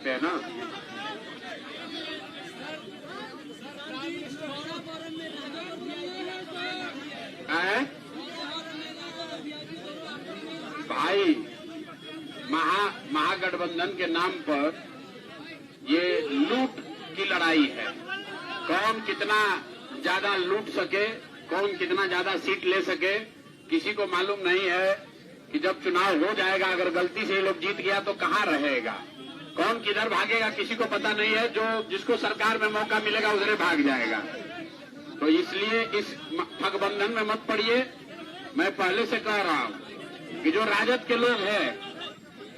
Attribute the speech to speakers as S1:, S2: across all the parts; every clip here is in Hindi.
S1: सकते हैं ना। भाई महागठबंधन के नाम पर ये लूट की लड़ाई है। कौन कितना ज्यादा लूट सके, कौन कितना ज्यादा सीट ले सके, किसी को मालूम नहीं है कि जब चुनाव हो जाएगा अगर गलती से ये लोग जीत गया तो कहाँ रहेगा, कौन किधर भागेगा किसी को पता नहीं है। जो जिसको सरकार में मौका मिलेगा उधरे भाग जाएगा। तो इसलिए इस ठगबंधन में मत पड़िए। मैं पहले से कह रहा हूं कि जो राजद के लोग हैं,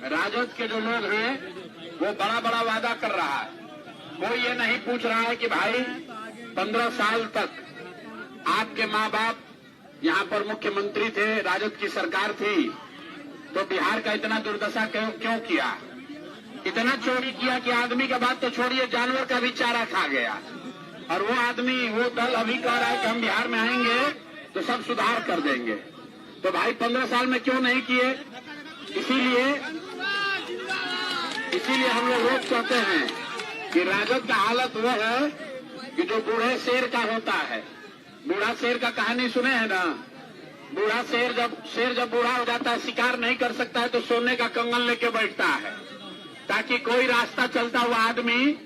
S1: राजद के जो लोग हैं वो बड़ा बड़ा वादा कर रहा है। कोई ये नहीं पूछ रहा है कि भाई 15 साल तक आपके माँ बाप यहाँ पर मुख्यमंत्री थे, राजद की सरकार थी, तो बिहार का इतना दुर्दशा क्यों किया, इतना चोरी किया कि आदमी के बाद तो छोड़िए जानवर का भी चारा खा गया। और वो आदमी, वो दल अभी कह रहा है कि हम बिहार में आएंगे तो सब सुधार कर देंगे। तो भाई 15 साल में क्यों नहीं किए? इसीलिए हम लोग रोज कहते हैं कि राजद का हालत वो है कि जो बूढ़े शेर का होता है। बूढ़ा शेर का कहानी सुने हैं ना? बूढ़ा शेर जब बूढ़ा हो जाता है, शिकार नहीं कर सकता है, तो सोने का कंगन लेके बैठता है ताकि कोई रास्ता चलता हुआ आदमी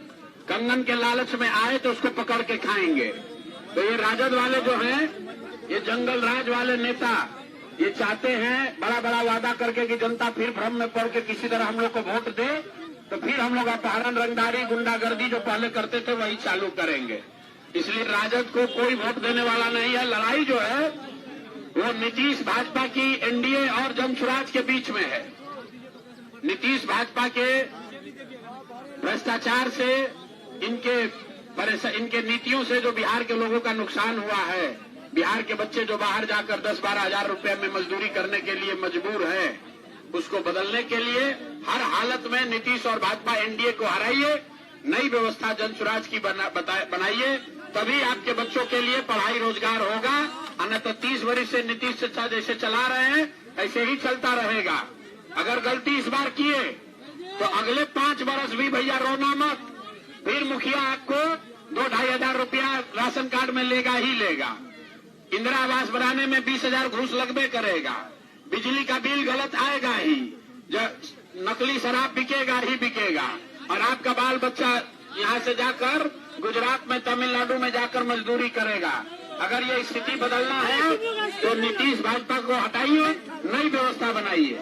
S1: कंगन के लालच में आए तो उसको पकड़ के खाएंगे। तो ये राजद वाले जो हैं, ये जंगल राज वाले नेता, ये चाहते हैं बड़ा बड़ा वादा करके कि जनता फिर भ्रम में पड़ के किसी तरह हम लोग को वोट दे, तो फिर हम लोग अपहरण, रंगदारी, गुंडागर्दी जो पहले करते थे वही चालू करेंगे। इसलिए राजद को कोई वोट देने वाला नहीं है। लड़ाई जो है वो नीतीश भाजपा की एनडीए और जनसुराज के बीच में है। नीतीश भाजपा के भ्रष्टाचार से, इनके नीतियों से जो बिहार के लोगों का नुकसान हुआ है, बिहार के बच्चे जो बाहर जाकर 10-12 हजार रुपए में मजदूरी करने के लिए मजबूर है, उसको बदलने के लिए हर हालत में नीतीश और भाजपा एनडीए को हराइए, नई व्यवस्था जनसुराज की बनाइए, तभी आपके बच्चों के लिए पढ़ाई रोजगार होगा। अन्यथा 30 वर्ष से नीतीश शिक्षा जैसे चला रहे हैं ऐसे ही चलता रहेगा। अगर गलती इस बार किए तो अगले 5 वर्ष भी भैया रोना मत, फिर मुखिया आपको 2-2.5 हजार रुपया राशन कार्ड में लेगा ही लेगा। इंदिरा आवास बनाने में 20,000 घूस लगबे करेगा। बिजली का बिल गलत आएगा ही, नकली शराब बिकेगा ही बिकेगा। और आपका बाल बच्चा यहाँ से जाकर गुजरात में, तमिलनाडु में जाकर मजदूरी करेगा। अगर ये स्थिति बदलना है तो नीतीश भाजपा को हटाइए, नई व्यवस्था बनाइए।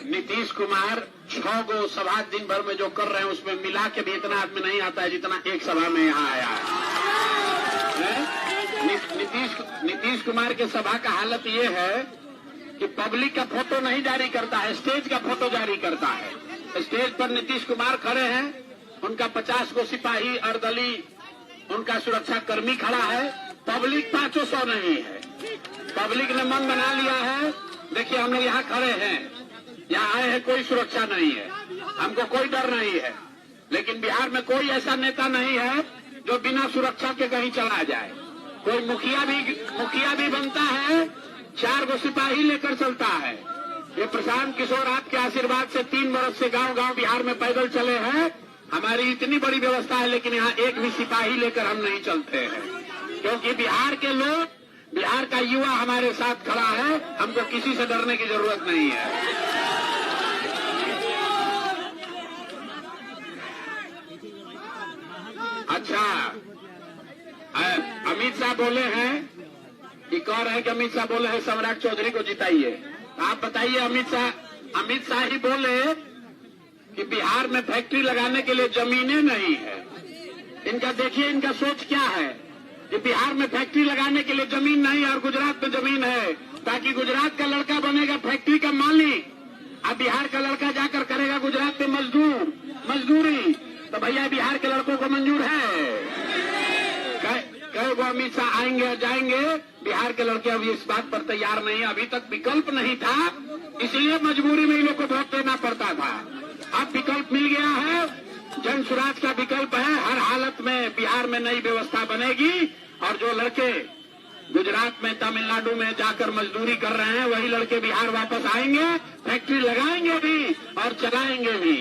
S1: नीतीश कुमार 6 गो सभा दिन भर में जो कर रहे हैं उसमें मिला के भी इतना आदमी नहीं आता है जितना एक सभा में यहाँ आया है। नीतीश कुमार के सभा का हालत ये है कि पब्लिक का फोटो नहीं जारी करता है, स्टेज का फोटो जारी करता है। स्टेज पर नीतीश कुमार खड़े हैं, उनका 50 गो सिपाही अर्दली, उनका सुरक्षा कर्मी खड़ा है, पब्लिक 500 नहीं है। पब्लिक ने मन बना लिया है, देखिए हम लोग यहाँ खड़े हैं, यहाँ आए हैं, कोई सुरक्षा नहीं है, हमको कोई डर नहीं है। लेकिन बिहार में कोई ऐसा नेता नहीं है जो बिना सुरक्षा के कहीं चला जाए। कोई मुखिया भी बनता है, 4 गो सिपाही लेकर चलता है। ये प्रशांत किशोर आपके आशीर्वाद से 3 वर्ष से गांव-गांव बिहार में पैदल चले हैं। हमारी इतनी बड़ी व्यवस्था है लेकिन यहाँ एक भी सिपाही लेकर हम नहीं चलते हैं, क्योंकि बिहार के लोग, बिहार का युवा हमारे साथ खड़ा है, हमको किसी से डरने की जरूरत नहीं है। अच्छा, अमित शाह बोले हैं कि कह रहे हैं कि अमित शाह बोले हैं सम्राट चौधरी को जिताइए। आप बताइए, अमित शाह ही बोले कि बिहार में फैक्ट्री लगाने के लिए जमीनें नहीं है। इनका देखिए, इनका सोच क्या है कि बिहार में फैक्ट्री लगाने के लिए जमीन नहीं है और गुजरात में जमीन है, ताकि गुजरात का लड़का बनेगा फैक्ट्री का मालिक, अब बिहार का लड़का जाकर करेगा गुजरात में मजदूरी। तो भैया बिहार के लड़कों को मंजूर है? कई वो अमित शाह आएंगे और जाएंगे, बिहार के लड़के अभी इस बात पर तैयार नहीं है। अभी तक विकल्प नहीं था, इसलिए मजबूरी में इन लोग को वोट देना पड़ता था। अब विकल्प मिल गया है जन स्वराज का विकल्प है। हर हालत में बिहार में नई व्यवस्था बनेगी और जो लड़के गुजरात में, तमिलनाडु में जाकर मजदूरी कर रहे हैं, वही लड़के बिहार वापस आएंगे, फैक्ट्री लगाएंगे भी और चलाएंगे भी।